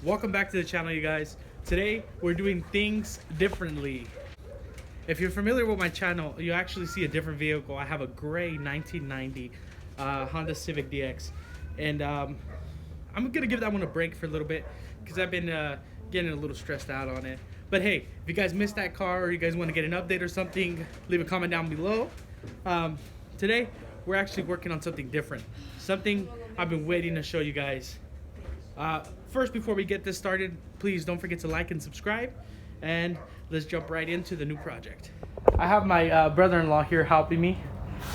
Welcome back to the channel, you guys. Today we're doing things differently. If you're familiar with my channel, you actually see a different vehicle. I have a gray 1990 Honda Civic DX, and I'm gonna give that one a break for a little bit because I've been getting a little stressed out on it. But hey, if you guys missed that car or you guys want to get an update or something, leave a comment down below. Today we're actually working on something different, something I've been waiting to show you guys. First, before we get this started, please don't forget to like and subscribe, and let's jump right into the new project. I have my brother-in-law here helping me,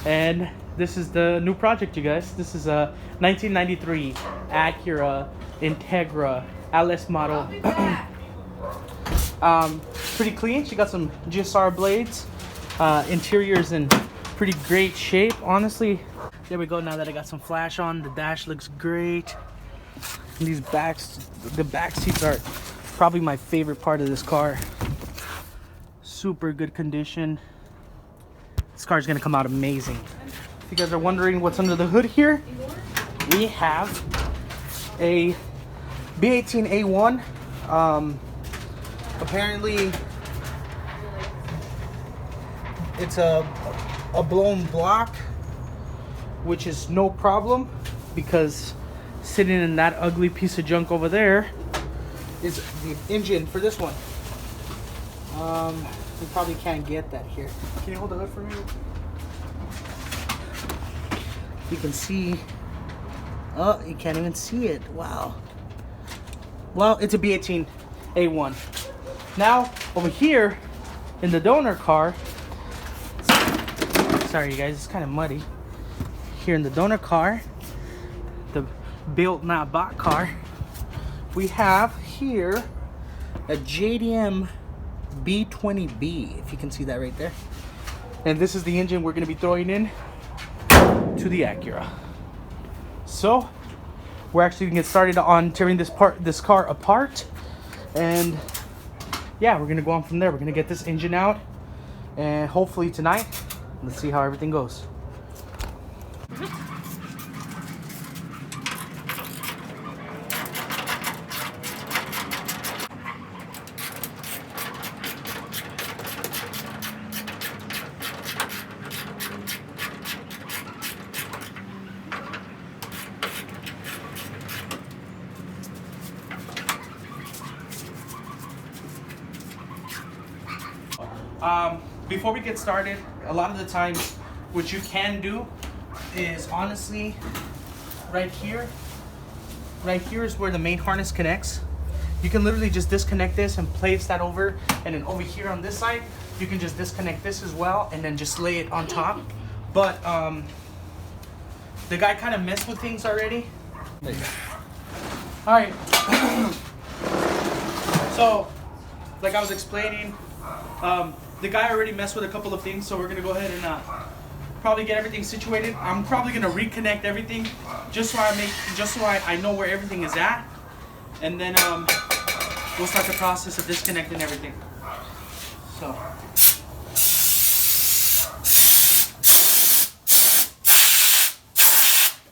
and this is the new project, you guys. This is a 1993 Acura Integra LS model. Pretty clean. She got some GSR blades. Interior is in pretty great shape, honestly. There we go. Now that I got some flash on, the dash looks great. And the back seats are probably my favorite part of this car. Super good condition. This car is gonna come out amazing. If you guys are wondering what's under the hood here, we have a B18A1. Apparently, it's a blown block, which is no problem because sitting in that ugly piece of junk over there is the engine for this one. You probably can't get that here. Can you hold the hood for me? You can see. Oh, you can't even see it. Wow. Well, it's a B18A1. Now, over here in the donor car, sorry you guys, it's kind of muddy. Here in the donor car, the built not bought car, we have here a JDM B20B, if you can see that right there. And this is the engine we're going to be throwing in to the Acura. So we're actually going to get started on tearing this car apart, and yeah, we're going to go on from there. We're going to get this engine out, and hopefully tonight, let's see how everything goes. Before we get started, a lot of the times what you can do is honestly right here is where the main harness connects. You can literally just disconnect this and place that over, and then over here on this side you can just disconnect this as well and then just lay it on top. But the guy kind of messed with things already. There you go. All right. So like I was explaining, the guy already messed with a couple of things, so we're gonna go ahead and probably get everything situated. I'm probably gonna reconnect everything just so I know where everything is at, and then we'll start the process of disconnecting everything. So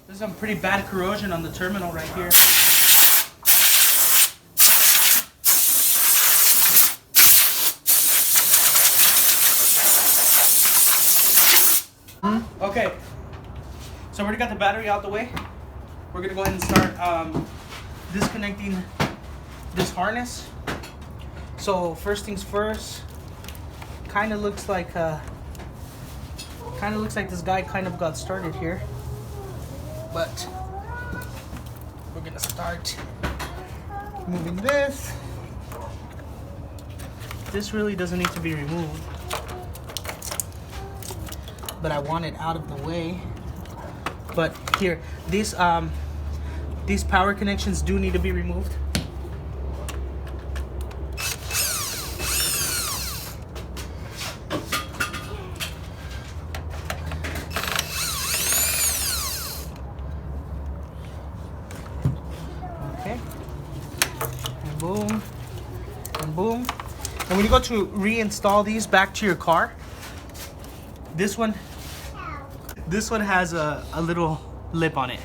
there's some pretty bad corrosion on the terminal right here. Okay, so we already got the battery out the way. We're gonna go ahead and start disconnecting this harness. So first things first, kind of looks like this guy kind of got started here, but we're gonna start moving this. This really doesn't need to be removed, but I want it out of the way. But here, these power connections do need to be removed. Okay, and boom, and boom. And when you go to reinstall these back to your car, this one has a little lip on it,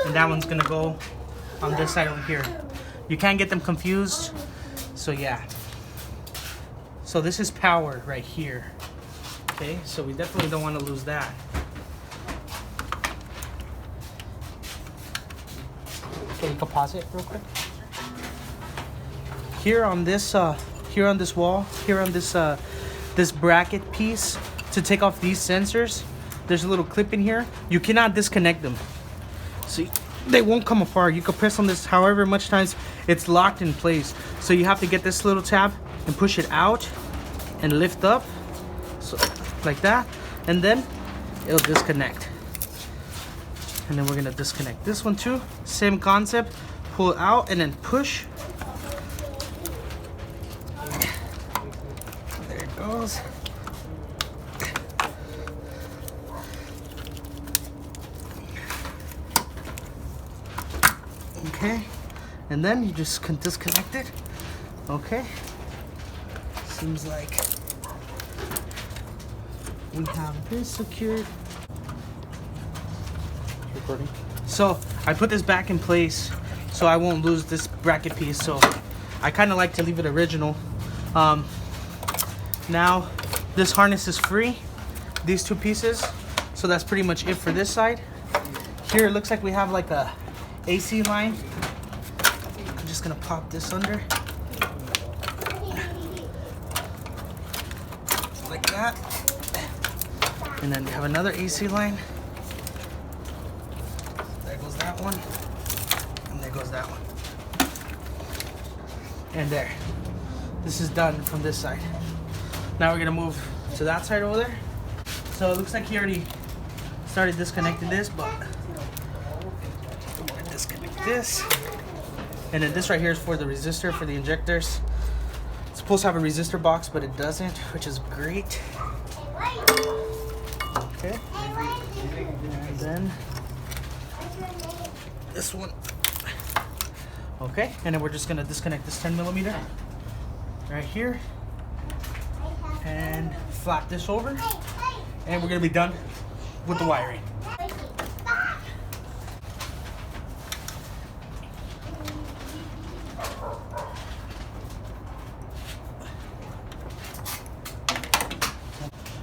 and that one's gonna go on this side over here. You can't get them confused. So yeah. So this is power right here. Okay, so we definitely don't want to lose that. Okay, you can pause it real quick. Here on this wall, here on this bracket piece, to take off these sensors, there's a little clip in here. You cannot disconnect them. See, they won't come apart. You can press on this however much times, it's locked in place. So you have to get this little tab and push it out and lift up, so like that, and then it'll disconnect. And then we're gonna disconnect this one too. Same concept. Pull it out and then push. There it goes. Okay, and then you just can disconnect it. Okay, seems like we have this secured. Recording. So I put this back in place so I won't lose this bracket piece. So I kind of like to leave it original. Now this harness is free, these two pieces. So that's pretty much it for this side. Here it looks like we have like a AC line. I'm just gonna pop this under. Like that. And then we have another AC line. There goes that one. And there goes that one. And there. This is done from this side. Now we're gonna move to that side over there. So it looks like he already started disconnecting this, but we're gonna disconnect this. And then this right here is for the resistor for the injectors. It's supposed to have a resistor box, but it doesn't, which is great. Okay. And then this one. Okay, and then we're just gonna disconnect this 10mm right here and flap this over, and we're gonna be done with the wiring.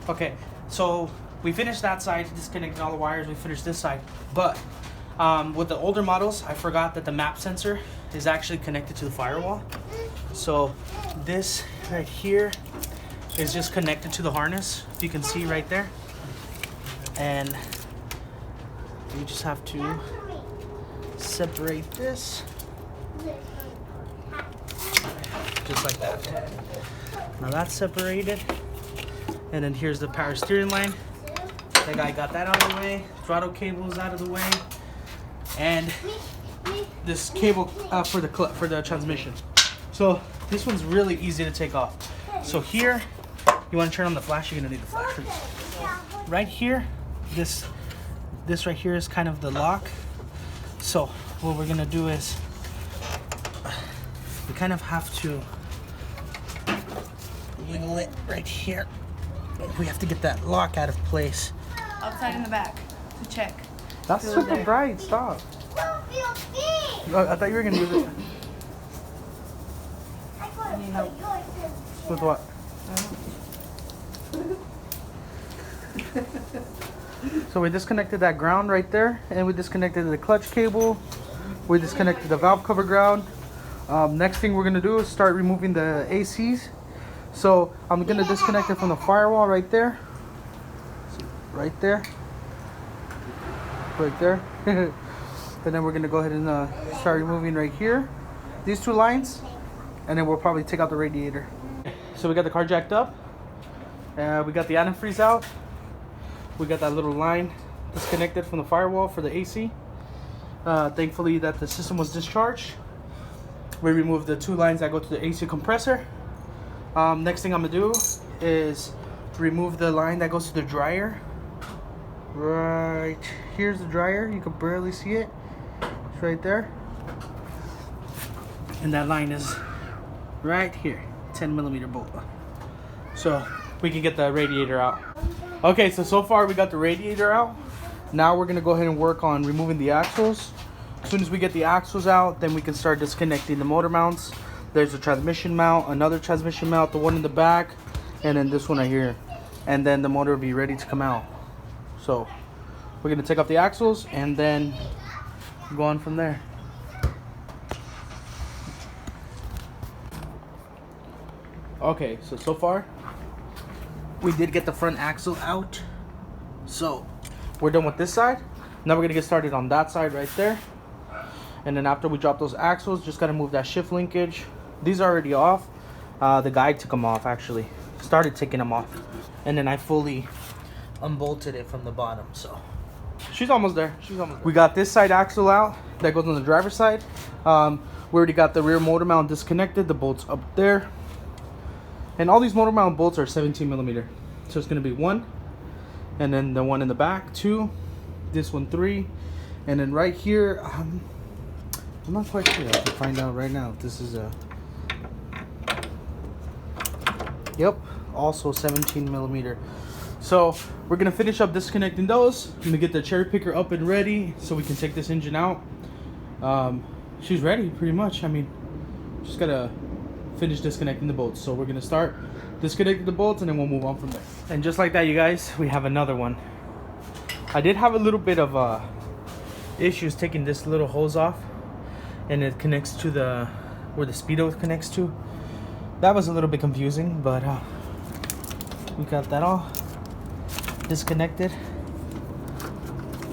Okay, so we finished that side, disconnecting all the wires. We finished this side, but with the older models, I forgot that the map sensor is actually connected to the firewall. So this right here is just connected to the harness. You can see right there. And you just have to separate this. Just like that. Now that's separated. And then here's the power steering line. That guy got that out of the way. Throttle cable is out of the way. And this cable for the transmission. So this one's really easy to take off. So here, you want to turn on the flash, you're gonna need the flash for this. Right here, this right here is kind of the lock. So what we're gonna do is we kind of have to wiggle it right here. We have to get that lock out of place. Outside in the back to check. That's super bright. Stop. Oh, I thought you were gonna use it. I need help. With what? So we disconnected that ground right there, and we disconnected the clutch cable. We disconnected the valve cover ground. Next thing we're gonna do is start removing the ACs. So I'm gonna disconnect it from the firewall right there. Right there. Right there. And then we're gonna go ahead and start removing right here. These two lines. And then we'll probably take out the radiator. So we got the car jacked up. We got the antifreeze out. We got that little line disconnected from the firewall for the AC. Thankfully that the system was discharged. We removed the two lines that go to the AC compressor. Next thing I'm gonna do is remove the line that goes to the dryer. Right here's the dryer. You can barely see it. It's right there. And that line is right here, 10mm bolt. So we can get the radiator out. Okay, so far we got the radiator out. Now we're gonna go ahead and work on removing the axles. As soon as we get the axles out, then we can start disconnecting the motor mounts. There's a transmission mount, another transmission mount, the one in the back, and then this one right here. And then the motor will be ready to come out. So we're gonna take off the axles and then go on from there. Okay, so far we did get the front axle out. So we're done with this side. Now we're gonna get started on that side right there. And then after we drop those axles, just gotta move that shift linkage. These are already off. The guy took them off actually. Started taking them off. And then I fully unbolted it from the bottom, so. She's almost there, We got this side axle out, that goes on the driver's side. We already got the rear motor mount disconnected, the bolts up there. And all these motor mount bolts are 17 millimeter. So it's gonna be 1, and then the one in the back, 2, this one 3, and then right here, I'm not quite sure. I can find out right now if this is a, yep, also 17 millimeter. So we're gonna finish up disconnecting those. I'm gonna get the cherry picker up and ready so we can take this engine out. She's ready pretty much. I mean, just gotta finish disconnecting the bolts. So we're gonna start disconnecting the bolts and then we'll move on from there. And just like that, you guys, we have another one. I did have a little bit of issues taking this little hose off, and it connects to the where the speedo connects to. That was a little bit confusing, but we got that all disconnected.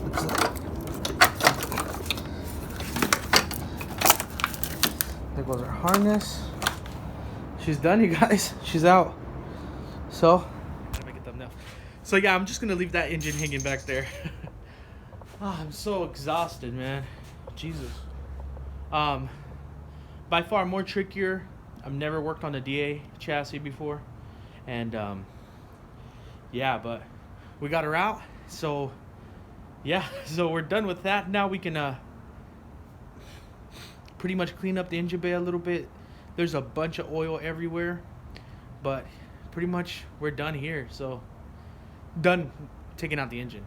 Looks like. There goes our harness. She's done, you guys. She's out. So, gotta make a thumbnail. So yeah, I'm just gonna leave that engine hanging back there. Oh, I'm so exhausted, man. Jesus. By far more trickier. I've never worked on a DA chassis before, and yeah, but we got her out. So yeah, so we're done with that. Now we can pretty much clean up the engine bay a little bit. There's a bunch of oil everywhere, but pretty much we're done here. So done taking out the engine.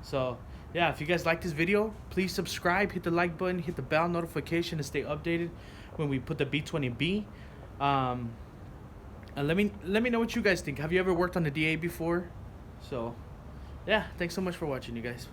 So yeah, if you guys like this video, please subscribe, hit the like button, hit the bell notification to stay updated when we put the B20B. And let me know what you guys think. Have you ever worked on the DA before? So yeah, thanks so much for watching, you guys.